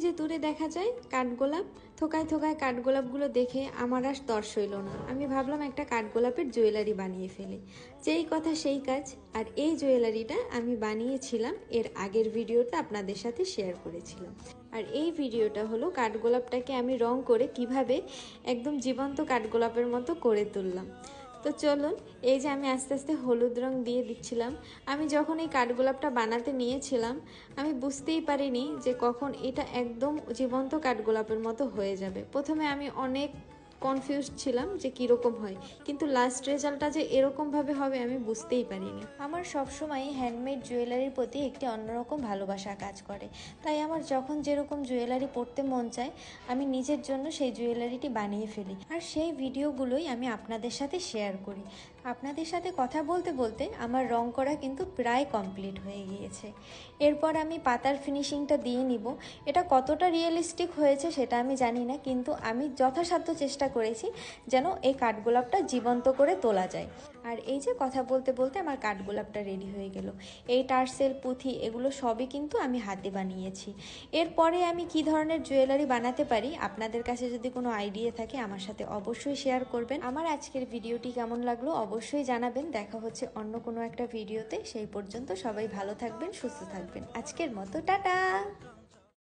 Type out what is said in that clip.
যে দূরে দেখা যায় কাঠগোলাপ, থোকায় থোকায় কাঠগোলাপগুলো দেখে আমার আর তর্স হইল না। আমি ভাবলাম একটা কাঠগোলাপের জুয়েলারি বানিয়ে ফেলি। যেই কথা সেই কাজ। আর এই জুয়েলারিটা আমি বানিয়েছিলাম এর আগের ভিডিওতে আপনাদের সাথে শেয়ার করেছিলাম। আর এই ভিডিওটা হলো কাঠগোলাপটাকে আমি রং করে কিভাবে একদম জীবন্ত কাঠগোলাপের মতো করে তুললাম। তো চলুন, এই যে আমি আস্তে আস্তে হলুদ রং দিয়ে দিচ্ছিলাম। আমি যখন এই কাঠগোলাপটা বানাতে নিয়েছিলাম আমি বুঝতেই পারিনি যে কখন এটা একদম জীবন্ত কাঠগোলাপের মতো হয়ে যাবে। প্রথমে আমি অনেক কনফিউজড ছিলাম যে কীরকম হয়, কিন্তু লাস্ট রেজাল্টটা যে এরকমভাবে হবে আমি বুঝতেই পারিনি। আমার সবসময় হ্যান্ডমেড জুয়েলারির প্রতি একটি অন্যরকম ভালোবাসা কাজ করে, তাই আমার যখন যেরকম জুয়েলারি পরতে মন চায় আমি নিজের জন্য সেই জুয়েলারিটি বানিয়ে ফেলি। আর সেই ভিডিওগুলোই আমি আপনাদের সাথে শেয়ার করি। আপনাদের সাথে কথা বলতে বলতে আমার রং করা কিন্তু প্রায় কমপ্লিট হয়ে গিয়েছে। এরপর আমি পাতার ফিনিশিংটা দিয়ে নিব। এটা কতটা রিয়েলিস্টিক হয়েছে সেটা আমি জানি না, কিন্তু আমি যথাসাধ্য চেষ্টা করেছি যেন এই কাঠগোলাপটা জীবন্ত করে তোলা যায়। আর এই যে কথা বলতে বলতে আমার কাঠগোলাপটা রেডি হয়ে গেল। এই টার্সেল, পুঁথি এগুলো সবই কিন্তু আমি হাতে বানিয়েছি। এরপরে আমি কি ধরনের জুয়েলারি বানাতে পারি, আপনাদের কাছে যদি কোনো আইডিয়া থাকে আমার সাথে অবশ্যই শেয়ার করবেন। আমার আজকের ভিডিওটি কেমন লাগলো অবশ্যই জানাবেন। দেখা হচ্ছে অন্য কোনো একটা ভিডিওতে। সেই পর্যন্ত সবাই ভালো থাকবেন, সুস্থ থাকবেন। আজকের মতো টাটা।